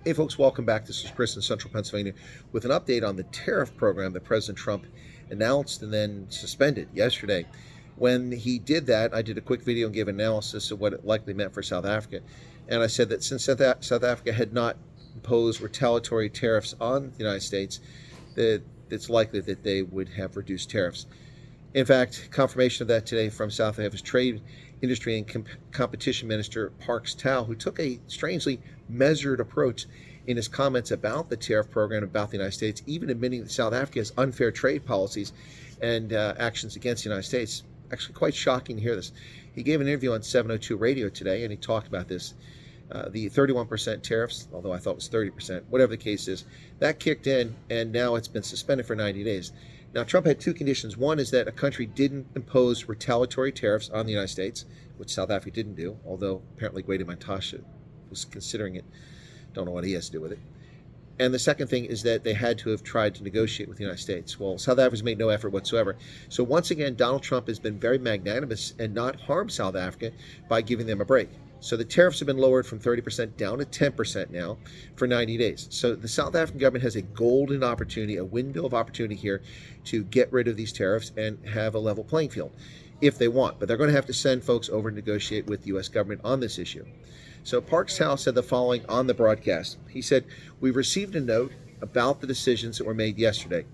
Hey folks, welcome back. This is Chris in Central Pennsylvania with an update on the tariff program that President Trump announced and then suspended yesterday. When he did that, I did a quick video and gave an analysis of what it likely meant for South Africa. And I said that since South Africa had not imposed retaliatory tariffs on the United States, that it's likely that they would have reduced tariffs. In fact, confirmation of that today from South Africa's Trade, Industry and Competition Minister Parks Tau, who took a strangely measured approach in his comments about the tariff program about the United States, even admitting that South Africa has unfair trade policies and actions against the United States. Actually, quite shocking to hear this. He gave an interview on 702 Radio today, and he talked about this. The 31% tariffs, although I thought it was 30%, whatever the case is, that kicked in, and now it's been suspended for 90 days. Now, Trump had two conditions. One is that a country didn't impose retaliatory tariffs on the United States, which South Africa didn't do, although apparently Gwede Mantashe was considering it. Don't know what he has to do with it. And the second thing is that they had to have tried to negotiate with the United States. Well, South Africa's made no effort whatsoever. So once again, Donald Trump has been very magnanimous and not harmed South Africa by giving them a break. So the tariffs have been lowered from 30% down to 10% now for 90 days. So the South African government has a golden opportunity, a window of opportunity here to get rid of these tariffs and have a level playing field if they want. But they're going to have to send folks over to negotiate with the U.S. government on this issue. So Parks Tau said the following on the broadcast. He said, "We've received a note about the decisions that were made yesterday.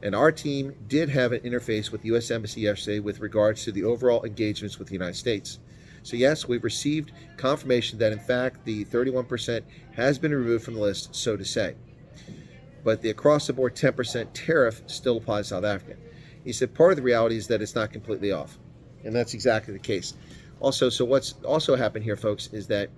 And our team did have an interface with the U.S. Embassy yesterday with regards to the overall engagements with the United States. So yes, we've received confirmation that in fact the 31% has been removed from the list, so to say. But the across-the-board 10% tariff still applies to South Africa." He said part of the reality is that it's not completely off. And that's exactly the case. Also, so what's also happened here, folks, is that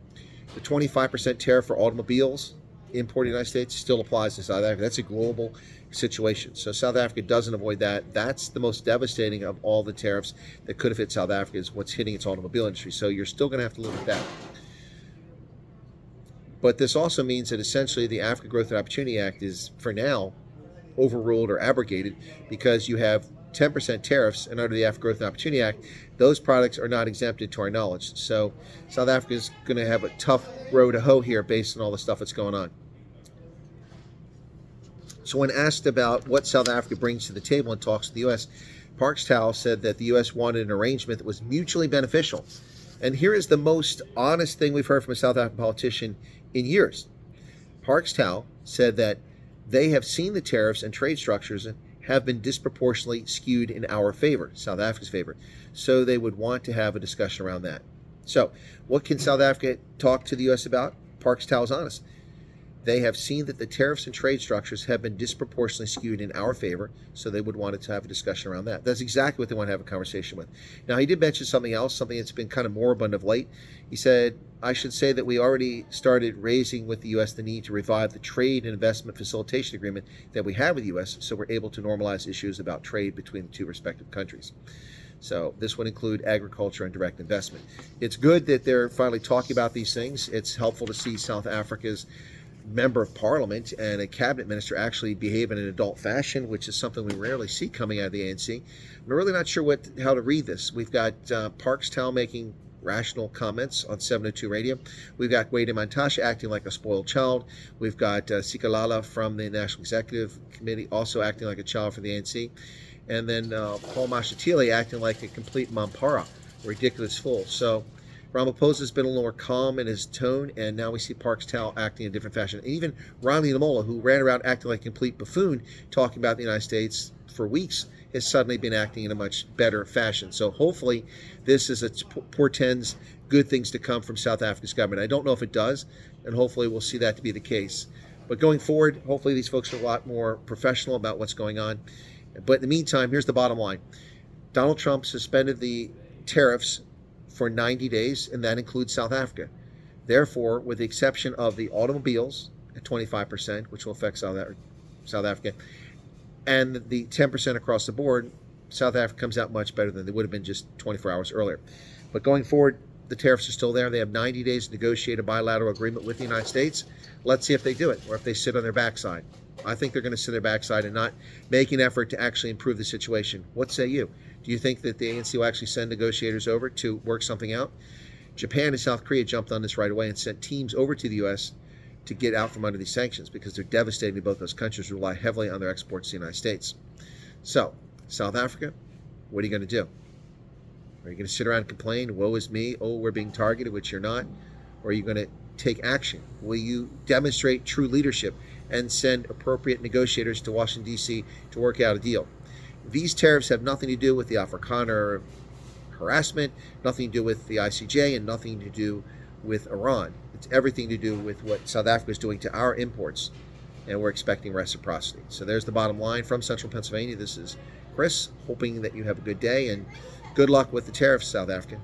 the 25% tariff for automobiles imported to the United States still applies to South Africa. That's a global situation. So South Africa doesn't avoid that. That's the most devastating of all the tariffs that could have hit South Africa, is what's hitting its automobile industry. So you're still going to have to live with that. But this also means that essentially the Africa Growth and Opportunity Act is, for now, overruled or abrogated because you have 10% tariffs, and under the Africa Growth and Opportunity Act, those products are not exempted to our knowledge. So South Africa is going to have a tough row to hoe here based on all the stuff that's going on. So when asked about what South Africa brings to the table in talks with the U.S., Parks Tau said that the U.S. wanted an arrangement that was mutually beneficial. And here is the most honest thing we've heard from a South African politician in years. Parks Tau said that they have seen the tariffs and trade structures have been disproportionately skewed in our favor, South Africa's favor. So they would want to have a discussion around that. So what can South Africa talk to the U.S. about? Parks Tau is honest. They have seen that the tariffs and trade structures have been disproportionately skewed in our favor, so they would want to have a discussion around that. That's exactly what they want to have a conversation with. Now, he did mention something else, something that's been kind of moribund of late. He said, "I should say that we already started raising with the U.S. the need to revive the trade and investment facilitation agreement that we have with the U.S., so we're able to normalize issues about trade between the two respective countries." So this would include agriculture and direct investment. It's good that they're finally talking about these things. It's helpful to see South Africa's member of parliament and a cabinet minister actually behave in an adult fashion, which is something we rarely see coming out of the ANC. I'm really not sure how to read this. We've got Parks Tau making rational comments on 702 Radio. We've got Gwede Mantashe acting like a spoiled child. We've got Sikalala from the National Executive Committee also acting like a child for the ANC. And then Paul Mashatile acting like a complete mampara, a ridiculous fool. So Ramaphosa's been a little more calm in his tone, and now we see Parks Tau acting in a different fashion. And even Ronnie Lamola, who ran around acting like a complete buffoon, talking about the United States for weeks, has suddenly been acting in a much better fashion. So hopefully this portends good things to come from South Africa's government. I don't know if it does, and hopefully we'll see that to be the case. But going forward, hopefully these folks are a lot more professional about what's going on. But in the meantime, here's the bottom line. Donald Trump suspended the tariffs for 90 days, and that includes South Africa. Therefore, with the exception of the automobiles at 25%, which will affect South Africa, and the 10% across the board, South Africa comes out much better than they would have been just 24 hours earlier. But going forward, the tariffs are still there. They have 90 days to negotiate a bilateral agreement with the United States. Let's see if they do it, or if they sit on their backside. I think they're going to sit on their backside and not make an effort to actually improve the situation. What say you? Do you think that the ANC will actually send negotiators over to work something out? Japan and South Korea jumped on this right away and sent teams over to the U.S. to get out from under these sanctions because they're devastating to both those countries who rely heavily on their exports to the United States. So, South Africa, what are you going to do? Are you going to sit around and complain, woe is me, oh, we're being targeted, which you're not? Or are you going to take action? Will you demonstrate true leadership and send appropriate negotiators to Washington, D.C. to work out a deal? These tariffs have nothing to do with the Afrikaner harassment, nothing to do with the ICJ, and nothing to do with Iran. It's everything to do with what South Africa is doing to our imports, and we're expecting reciprocity. So there's the bottom line from Central Pennsylvania. This is Chris, hoping that you have a good day, and good luck with the tariffs, South Africa.